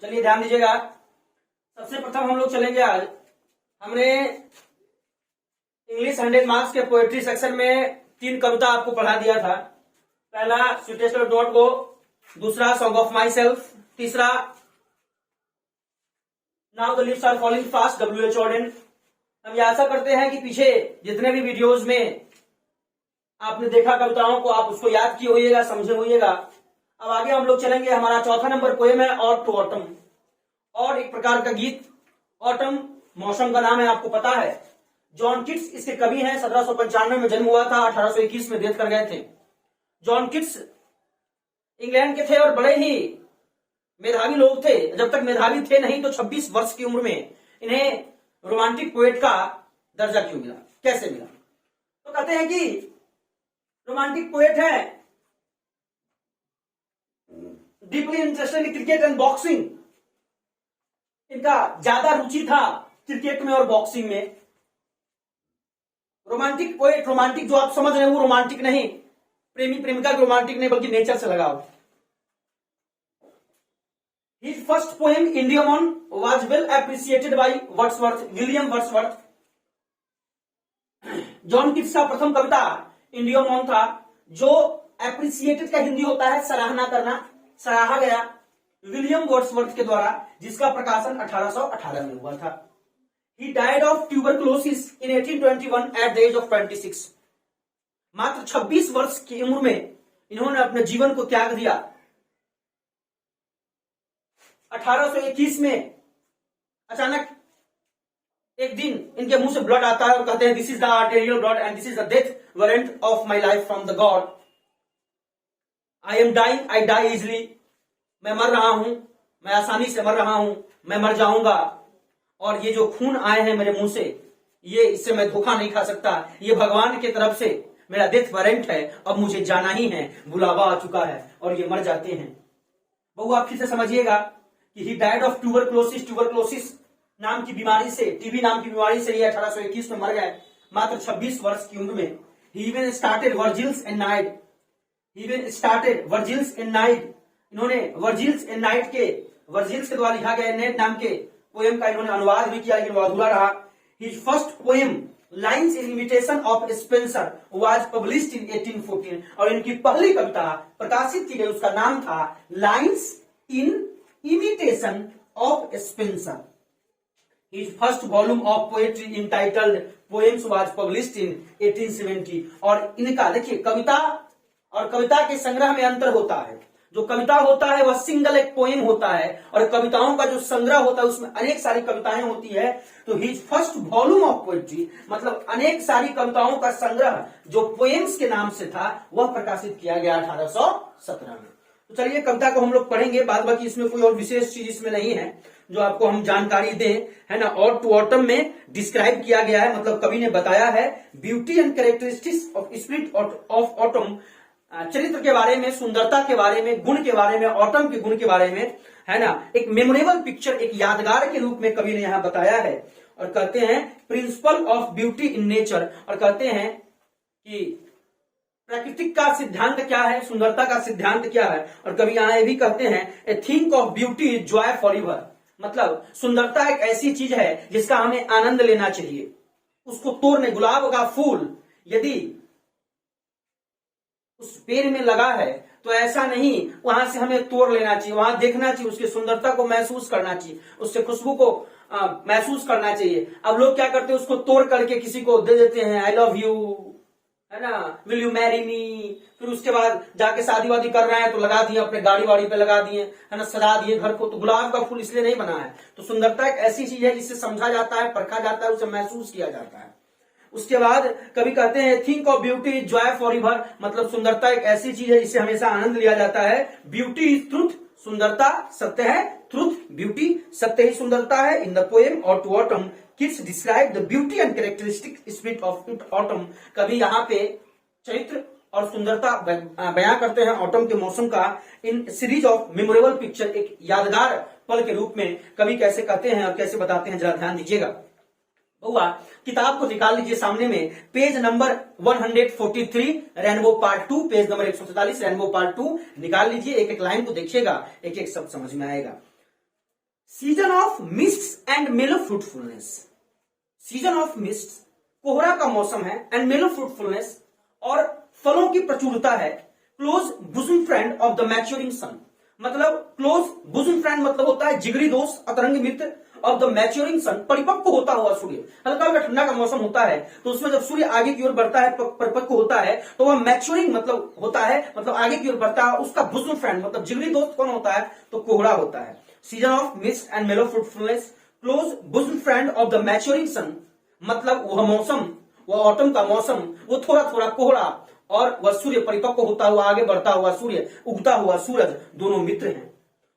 चलिए ध्यान दीजिएगा। सबसे प्रथम हम लोग चलेंगे आज, हमने इंग्लिश 100 मार्क्स के पोएट्री सेक्शन में 3 कविता आपको पढ़ा दिया था। पहला स्वीटेस्ट ऑफ डॉट गो, दूसरा सॉन्ग ऑफ माई सेल्फ, तीसरा now the leaves are falling fast W.H. Auden. हम ये आशा करते हैं कि पीछे जितने भी वीडियोस में आपने देखा कविताओं को, आप उसको याद किए होइएगा, समझे होइएगा। अब आगे हम लोग चलेंगे। हमारा चौथा नंबर पोएम है और टू ऑटम, और एक प्रकार का गीत। ऑटम मौसम का नाम है, आपको पता है। जॉन किट्स इसके कवि हैं। 1795 में जन्म हुआ था, 1821 में डेथ कर गए थे। जॉन किट्स इंग्लैंड के थे और बड़े ही मेधावी लोग थे। जब तक मेधावी थे नहीं तो 26 वर्ष की उम्र में इन्हें रोमांटिक पोएट का दर्जा क्यों मिला, कैसे मिला? तो कहते हैं कि रोमांटिक पोएट है, deeply interested in cricket and boxing. इनका ज्यादा रुचि था क्रिकेट में और बॉक्सिंग में। रोमांटिक पोएट, रोमांटिक जो आप समझ रहे हैं वो रोमांटिक नहीं, प्रेमी प्रेमिका के रोमांटिक नहीं, बल्कि नेचर से लगाओ। His first poem Endymion was well appreciated by Wordsworth, William Wordsworth। John Keats का प्रथम कविता इंडियमॉन था, जो एप्रिसिएटेड का हिंदी होता है सराहना करना, सराहा गया विलियम वर्ड्सवर्थ के द्वारा, जिसका प्रकाशन 1818 में हुआ था। He died of tuberculosis in 1821 at the age of 26। मात्र 26 वर्ष की उम्र में इन्होंने अपने जीवन को त्याग दिया। 1821 में अचानक एक दिन इनके मुंह से ब्लड आता है और कहते हैं, this is the arterial blood and this is the death warrant of my life from the god. I am dying, I die easily. मैं मर रहा हूं, मैं आसानी से मर रहा हूं, मैं मर जाऊंगा, और ये जो खून आए हैं मेरे मुंह से, ये इससे मैं धोखा नहीं खा सकता। ये भगवान की तरफ से मेरा डेथ वारंट है, अब मुझे जाना ही है, बुलावा आ चुका है, और ये मर जाते हैं। बहु आप फिर से समझिएगा कि he died of tuberculosis. Tuberculosis नाम की बीमारी से, टीबी नाम की बीमारी से ये 1821 में मर गए, मात्र 26 वर्ष की उम्र में। He even started Virgil's and night, even started Virgil's and night. इन्होंने वर्जिल्स एंड नाइट के, वर्जिल्स के द्वारा लिखा गया नेट नाम के पोएम का इन्होंने अनुवाद भी किया, लेकिन वो अधूरा रहा। His first poem lines in imitation of Spencer was published in 1814, और इनकी पहली कविता प्रकाशित की गई, उसका नाम था lines in imitation of Spencer. His first volume of poetry entitled Poems was published in 1870। और इनका देखिए, कविता और कविता के संग्रह में अंतर होता है। जो कविता होता है वह सिंगल एक पोएम होता है, और कविताओं का जो संग्रह होता है उसमें अनेक सारी कविताएं होती है। तो his first volume of poetry मतलब अनेक सारी कविताओं का संग्रह जो पोएम्स के नाम से था, वह प्रकाशित किया गया 1817 में। तो चलिए कविता को हम लोग पढ़ेंगे, बाद बाकी इसमें कोई और विशेष चीज इसमें नहीं है जो आपको हम जानकारी दें, है ना। और टू ऑटम में डिस्क्राइब किया गया है, मतलब कवि ने बताया है beauty and characteristics of spirit of autumn, चरित्र के बारे में, सुंदरता के बारे में, गुण के बारे में, ऑटम के गुण के बारे में, है ना। एक मेमोरेबल पिक्चर, एक यादगार के रूप में कवि ने यहां बताया है। और कहते हैं principle of beauty in nature, और कहते हैं कि प्राकृतिक का सिद्धांत क्या है, सुंदरता का सिद्धांत क्या है। और कभी यहां ये भी कहते हैं a thing of beauty is joy forever, मतलब सुंदरता एक ऐसी चीज है जिसका हमें आनंद लेना चाहिए। उसको तोड़ने, गुलाब का फूल यदि उस पेड़ में लगा है तो ऐसा नहीं वहां से हमें तोड़ लेना चाहिए, वहां देखना चाहिए, उसकी सुंदरता को महसूस करना चाहिए, उससे खुशबू को महसूस करना चाहिए। अब लोग क्या करते हैं, उसको तोड़ करके किसी को दे देते हैं, आई लव यू, है ना, विल यू मैरी मी। फिर उसके बाद जाके शादी वादी कर रहे हैं तो लगा दिए, अपने गाड़ी वाड़ी पे लगा दिए, है ना, सजा दिए घर को। तो गुलाब का फूल इसलिए नहीं बना है। तो सुंदरता एक ऐसी चीज है जिससे समझा जाता है, परखा जाता है, उसे महसूस किया जाता है। उसके बाद कभी कहते हैं think of beauty is joy forever, मतलब सुंदरता एक ऐसी चीज है जिससे हमेशा आनंद लिया जाता है। ब्यूटी इज ट्रूथ, सुंदरता सत्य है, ट्रूथ ब्यूटी सत्य ही सुंदरता है। इन द पोएम और to autumn Keats describes the beauty and characteristic spirit of autumn. कभी यहाँ पे चरित्र और सुंदरता बयां करते हैं ऑटम के मौसम का। In series of memorable picture, एक यादगार पल के रूप में कवि कैसे कहते हैं और कैसे बताते हैं, जरा ध्यान दीजिएगा। हुआ किताब को निकाल लीजिए सामने में, page number 143, rainbow part 2, page number 144, rainbow part 2 निकाल लीजिए। एक एक लाइन को देखिएगा, एक एक शब्द समझ में आएगा। Season of mist and mellow fruitfulness. Season of mist कोहरा का मौसम है, एंड मेलो फ्रूटफुलनेस और फलों की प्रचुरता है। Close bosom friend of the maturing sun, मतलब क्लोज बुजम फ्रेंड मतलब होता है जिगरी दोस्त, अतरंग मित्र ऑफ द मैच्योरिंग सन, परिपक्व होता हुआ सूर्य। हल्का हल्का ठंडा का मौसम होता है तो उसमें जब सूर्य आगे की ओर बढ़ता है, परिपक्व होता है, तो वह मैच्योरिंग मतलब होता है, मतलब आगे की ओर बढ़ता है। उसका बुजम फ्रेंड मतलब जिगरी दोस्त कौन होता है? तो कोहरा होता है। Season of mist and mellow fruitfulness, close bosom friend of the maturing sun, मतलब वह मौसम, वह ऑटम का मौसम, वो थोड़ा थोड़ा कोहरा और वह सूर्य परिपक्व होता हुआ, आगे बढ़ता हुआ सूर्य, उगता हुआ सूरज, दोनों मित्र हैं।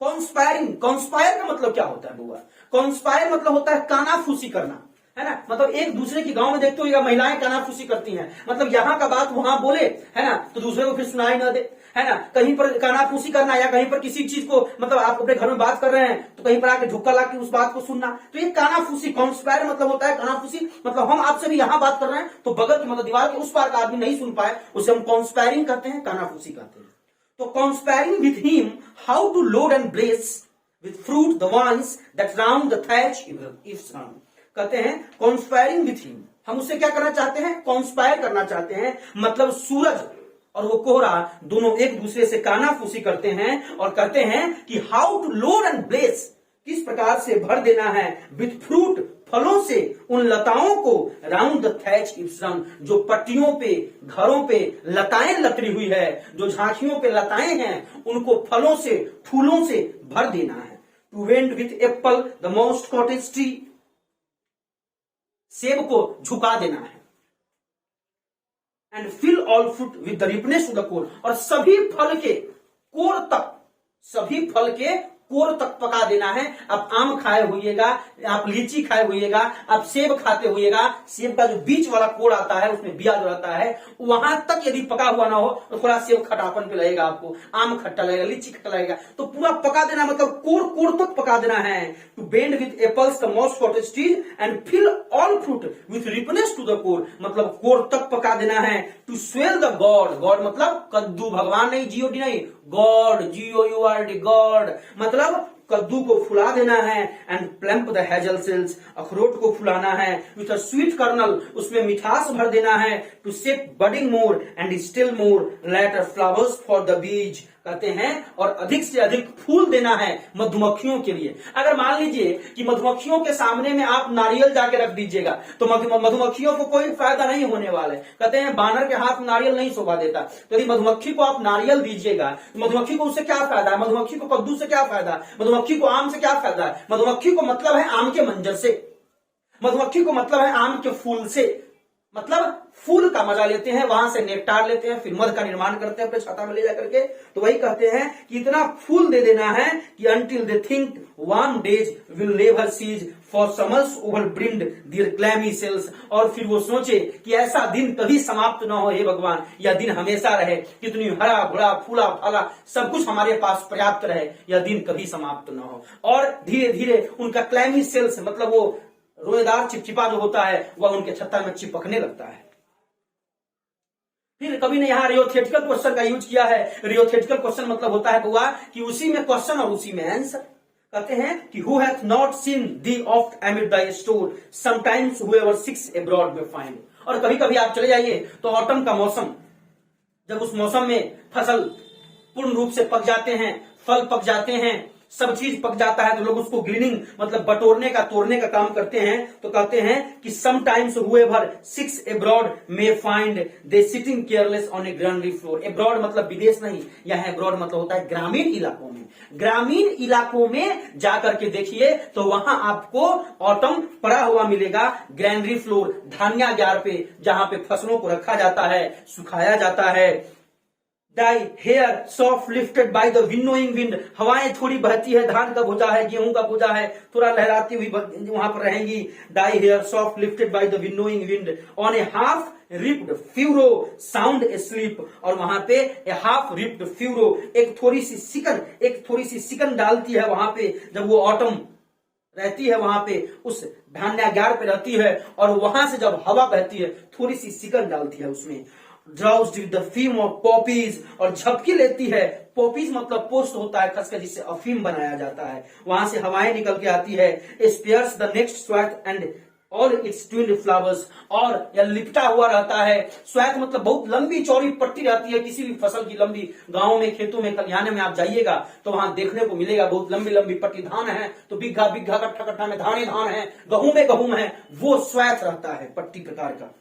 कॉन्स्पायरिंग, कॉन्स्पायर का मतलब क्या होता है बुआ? कॉन्स्पायर मतलब होता है कानाफूसी करना, है ना। मतलब एक दूसरे की, गांव में देखते हो महिलाएं कानाफूसी करती हैं, मतलब यहां का बात वहां बोले, है ना, तो दूसरे को फिर सुनाई ना दे, है ना। कहीं पर कानाफूसी करना, या कहीं पर किसी चीज को, मतलब आप अपने घर में बात कर रहे हैं तो कहीं पर आके झुक्का ला के उस बात को सुनना, तो ये कानाफूसी, कॉन्स्पायर मतलब होता है कानाफूसी। मतलब हम आपसे भी यहां बात कर रहे हैं तो बगल की, मतलब दीवार के उस पार का आदमी नहीं सुन पाए, उसे हम कॉन्स्पायरिंग करते हैं, कानाफूसी करते हैं। तो conspiring with him how to load and bless with fruit the ones that round the thatch if round, कहते हैं conspiring with him, हम उससे क्या करना चाहते हैं? कॉन्स्पायर करना चाहते हैं, मतलब सूरज और वो कोहरा दोनों एक दूसरे से कानाफूसी करते हैं और कहते हैं कि how to load and bless, किस प्रकार से भर देना है, विथ फ्रूट, फलों से, उन लताओं को, round the thatch if run, जो पट्टियों पे, घरों पे लताएं लतरी हुई है, जो झांकियों पे लताएं हैं, उनको फलों से, फूलों से भर देना है। To bend with apple the most cottage tree, सेब को झुका देना है। And fill all fruit with the ripeness to the core, और सभी फल के कोर तक, सभी फल के कोर तक पका देना है। आप आम खाए होइएगा, आप लीची खाए होइएगा, आप सेब खाते होइएगा, सेब का जो बीच वाला कोर आता है, उसमें बिया जो रहता है, वहां तक यदि पका हुआ ना हो तो थोड़ा सेब खटापन पे लगेगा आपको, आम खट्टा लगेगा, लीची खट्टा लगेगा, तो पूरा पका देना, मतलब कोर तक पका देना है। To bend with apples the most cottage tree and fill all fruit with ripeness to the core, मतलब कोर तक पका देना है। To swell the gourd, gourd मतलब कद्दू, भगवान नहीं, जीओडी नहीं, गॉड, GOURD, गॉड मतलब कद्दू को फुला देना है। And plump the hazel shells, अखरोट को फुलाना है। विथ अ स्वीट कर्नल, उसमें मिठास भर देना है। To set budding more and still more later flowers for the bees, कहते हैं, और अधिक से अधिक फूल देना है मधुमक्खियों के लिए। अगर मान लीजिए कि मधुमक्खियों के सामने में आप नारियल जाके रख दीजिएगा तो मधुमक्खियों को कोई फायदा नहीं होने वाला है। कहते हैं बानर के हाथ नारियल नहीं शोभा देता, तो यदि मधुमक्खी को आप नारियल दीजिएगा तो मधुमक्खी को उससे क्या फायदा है? मधुमक्खी को कद्दू से क्या फायदा है? मधुमक्खी को आम से क्या फायदा है? मधुमक्खी को मतलब है आम के मंजर से, मधुमक्खी को मतलब है आम के फूल से, मतलब फूल का मजा लेते हैं, वहां से नेक्टार लेते हैं, फिर मध का निर्माण करते हैं अपने छाता में ले जाकर के। तो वही कहते हैं कि इतना फूल दे देना है कि until they think warm days will never cease for summers overbrimmed their clammy cells, और फिर वो सोचे कि ऐसा दिन कभी समाप्त ना हो, हे भगवान, यह दिन हमेशा रहे, कितनी हरा भरा फूला फाला सब कुछ हमारे पास पर्याप्त रहे, यह दिन कभी समाप्त ना हो। और धीरे धीरे उनका क्लैमी सेल्स मतलब वो रोएदार चिपचिपा जो होता है वह उनके छत्ता में चिपकने लगता है। फिर कभी ने यहाँ रियोथेटिकल क्वेश्चन का यूज किया है। रियोथेटिकल क्वेश्चन मतलब होता है बुआ कि उसी में क्वेश्चन और उसी में आंसर। कहते हैं कि who hath not seen thee oft amid the store sometimes whoever seeks abroad may find. और कभी कभी आप चले जाइए तो ऑटम का मौसम, जब उस मौसम में फसल पूर्ण रूप से पक जाते हैं, फल पक जाते हैं, सब चीज पक जाता है, तो लोग उसको ग्रीनिंग मतलब बटोरने का, तोड़ने का काम करते हैं। तो कहते हैं कि sometimes whoever seeks abroad may find thee sitting careless on a granary floor. Abroad मतलब विदेश नहीं, यह अब्रॉड मतलब होता है ग्रामीण इलाकों में। ग्रामीण इलाकों में जाकर के देखिए तो वहां आपको ऑटम पड़ा हुआ मिलेगा, ग्रैंडरी फ्लोर, धान्यागार पे, जहां पे फसलों को रखा जाता है, सुखाया जाता है। Thy hair soft lifted by the winnowing wind, हवाएं थोड़ी बहती है, धान का भुजा है, गेहूं का भुजा है, थोड़ा लहराती हुई वहां पर रहेंगी। Thy hair soft lifted by the winnowing wind on a half reaped furrow sound asleep, और वहां पे ए हाफ रिप्ड फ्यूरो, एक थोड़ी सी सिकन डालती है वहां पे, जब वो ऑटम रहती है वहां पे उस धान्यागार पे रहती है, और वहां से जब हवा बहती है थोड़ी सी सिकन डालती है उसमें। ड्राउज्ड विद द फीम ऑफ पॉपीज, और झपकी लेती है। पॉपीज मतलब पोस्ट होता है खसखस जिससे अफीम बनाया जाता है, वहां से हवाएं निकल के आती है। Spares the next swath and all its twined flowers, और यह लिपटा हुआ रहता है। स्वैथ मतलब बहुत लंबी चौड़ी पट्टी रहती है किसी भी फसल की, लंबी गांव में खेतों में खलिहाने में आप जाइएगा तो वहां देखने को मिलेगा बहुत लंबी लंबी पट्टी। धान है तो बिग्घा बिग्घा कट्ठा कट्ठा में धान ही धान है, गहूं में वो स्वैथ रहता है पट्टी प्रकार का।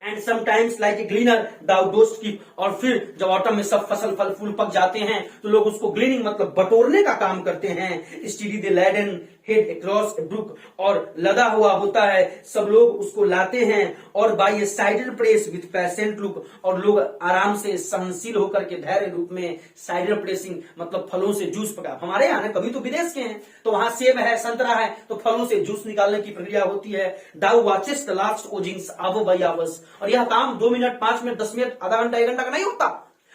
And sometimes like a gleaner thou dost keep, और फिर जब ऑटम में सब फसल फल फूल पक जाते हैं तो लोग उसको ग्लीनिंग मतलब बटोरने का काम करते हैं। Steady they laden head across a brook, और लदा हुआ होता है, सब लोग उसको लाते हैं। और by A cider press with patient look, और लोग आराम से सहनशील होकर के धैर्य रूप में साइडर प्रेसिंग मतलब फलों से जूस पका। हमारे यहाँ कभी तो विदेश के हैं तो वहां सेब है संतरा है तो फलों से जूस निकालने की प्रक्रिया होती है। Thou watches the last oozings hour by hours, और यह काम 2 मिनट 5 मिनट 10 मिनट आधा घंटा 1 घंटा का नहीं होता,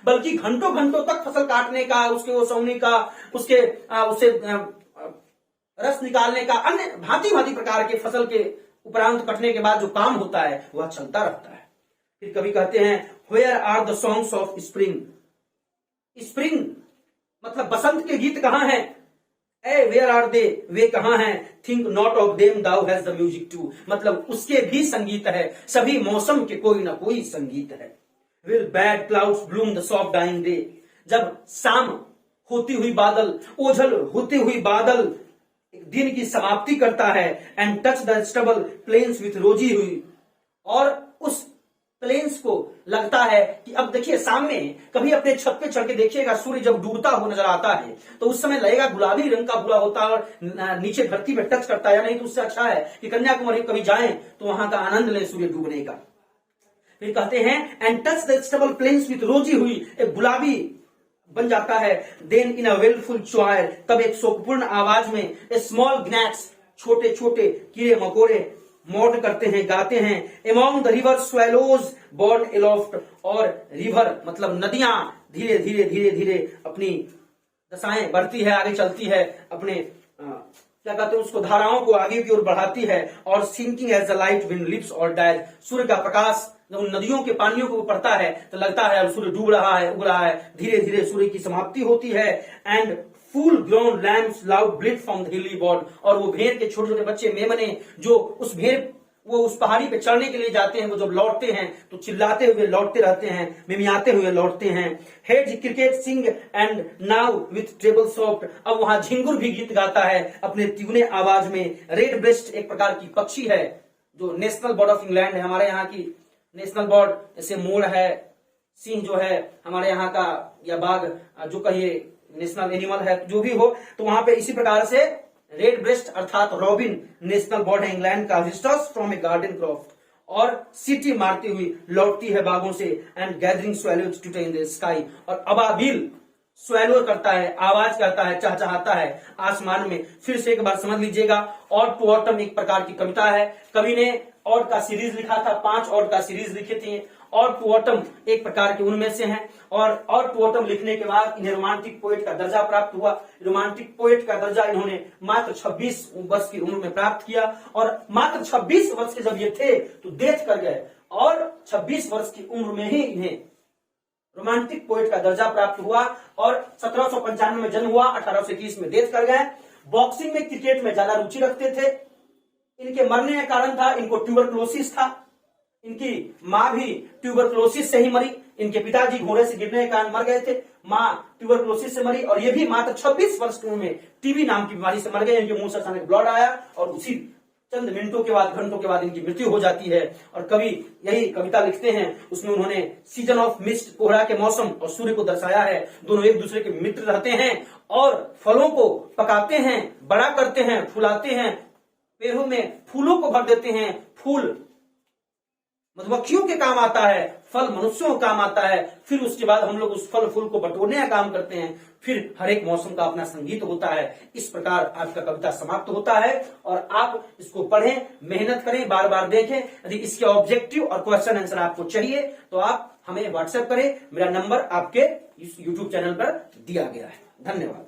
बल्कि घंटों घंटों तक फसल काटने का, उसके ओसवनी का, उससे रस निकालने का, अन्य भांति भांति प्रकार के फसल के उपरांत कटने के बाद जो काम होता है वह चलता रहता है। फिर कभी कहते हैं where are the songs of spring, spring मतलब बसंत के गीत कहां हैं? ए वेयर आर दे, वे कहां हैं? Think not of them thou has the music too, मतलब उसके भी संगीत है, सभी मौसम के कोई ना कोई संगीत है। While barred clouds bloom the soft dying day, जब शाम होती हुई बादल, ओझल होती हुई बादल एक दिन की समाप्ति करता है। And touch the stubble plains with rosy hue, और उस प्लेन्स को लगता है कि अब देखिए सामने, कभी अपने छत पे चढ़ के देखिएगा सूर्य जब डूबता हुआ नजर आता है तो उस समय लगेगा गुलाबी रंग का पूरा होता है और नीचे धरती पे टच करता है, या नहीं तो उससे अच्छा है कि कन्याकुमारी कभी जाएं तो वहां का आनंद लें सूर्य डूबने का। फिर कहते हैं and touch the stubble plains with rosy hue, एक गुलाबी बन जाता है। देन इन अ वेलफुल चॉयर, तब एक शोकपूर्ण आवाज में ए स्मॉल ग्नैक्स, छोटे छोटे कीड़े मकोड़े मौट करते हैं, गाते हैं। Among the river sallows borne aloft, और रिवर मतलब नदियां धीरे धीरे धीरे धीरे अपनी दशाएं बढ़ती है, आगे चलती है, अपने क्या कहते हैं उसको, धाराओं को आगे की ओर बढ़ाती है। Or sinking as the light wind lives or dies, सूर्य का प्रकाश जब उन नदियों के पानियों को पड़ता है तो लगता है अब सूर्य डूब रहा है, उग रहा है, धीरे धीरे सूर्य की समाप्ति होती है। And full grown lambs loud bleat from hilly हिली बॉर्ड, और वो भेड़ के छोटे छोटे बच्चे मेमने जो उस भेड़ वो उस पहाड़ी पे चढ़ने के लिए जाते हैं, वो जब लौटते हैं तो चिल्लाते हुए लौटते रहते हैं, मिमियाते हुए लौटते हैं। Hedge cricket sing and now with treble soft, अब वहां झिंगुर भी गीत गाता है अपने तिगुने आवाज में। रेड ब्रेस्ट एक प्रकार की पक्षी है जो नेशनल बर्ड ऑफ इंग्लैंड है, हमारे यहाँ की नेशनल बर्ड, जैसे मोर है, सिंह जो है हमारे यहाँ का, या बाघ जो कहिए नेशनल एनिमल है, जो भी हो, तो वहां पे इसी प्रकार से रेड ब्रेस्ट अर्थात रॉबिन नेशनल बर्ड है इंग्लैंड का। Whistles from a garden croft, और सीटी मारती हुई लौटती है बागों से। And gathering swallows twitter in the sky, और अबाबिल स्वेलो करता है, आवाज करता है, चहचहाता है आसमान में। फिर से एक बार समझ लीजिएगा, और टू ऑटम एक प्रकार की कविता है, कवि ने और का सीरीज लिखा था, 5 और का सीरीज लिखे थे, और टू ऑटम एक प्रकार के उनमें से हैं। और टू ऑटम लिखने के बाद इन्हें रोमांटिक पोएट का दर्जा प्राप्त हुआ। रोमांटिक पोएट का दर्जा इन्होंने मात्र 26 वर्ष की उम्र में प्राप्त किया, और मात्र 26 वर्ष के जब ये थे तो डेथ कर गए, और 26 वर्ष की उम्र में ही इन्हें रोमांटिक पोएट का दर्जा प्राप्त हुआ। और 1795 में जन्म हुआ, 1821 में डेथ कर गए। बॉक्सिंग में, क्रिकेट में ज्यादा रुचि रखते थे। इनके मरने का कारण था, इनको ट्यूबरक्लोसिस था, इनकी मां भी ट्यूबरक्लोसिस से ही मरी। इनके पिताजी घोड़े से गिरने के कारण मर गए थे, मां ट्यूबरक्लोसिस से मरी, और ये भी मात्र 26 वर्ष की उम्र में टीबी नाम की बीमारी से मर गए। इनके मुंह से अचानक ब्लड आया और उसी चंद मिनटों के बाद, घंटों के बाद इनकी मृत्यु हो जाती है। और कवि यही कविता लिखते हैं, उसमें उन्होंने सीजन ऑफ मिस्ट, कोहरा के मौसम, और सूर्य को दर्शाया है। दोनों एक दूसरे के मित्र रहते हैं और फलों को पकाते हैं, बड़ा करते हैं, फुलाते हैं, पेड़ों में फूलों को भर देते हैं। फूल मधुमक्खियों के काम आता है, फल मनुष्यों को काम आता है। फिर उसके बाद हम लोग उस फल फूल को बटोरने का काम करते हैं। फिर हर एक मौसम का अपना संगीत होता है। इस प्रकार आपका कविता समाप्त होता है, और आप इसको पढ़ें, मेहनत करें, बार बार देखें। यदि इसके ऑब्जेक्टिव और क्वेश्चन आंसर आपको चाहिए तो आप हमें व्हाट्सएप करें। मेरा नंबर आपके YouTube चैनल पर दिया गया है। धन्यवाद।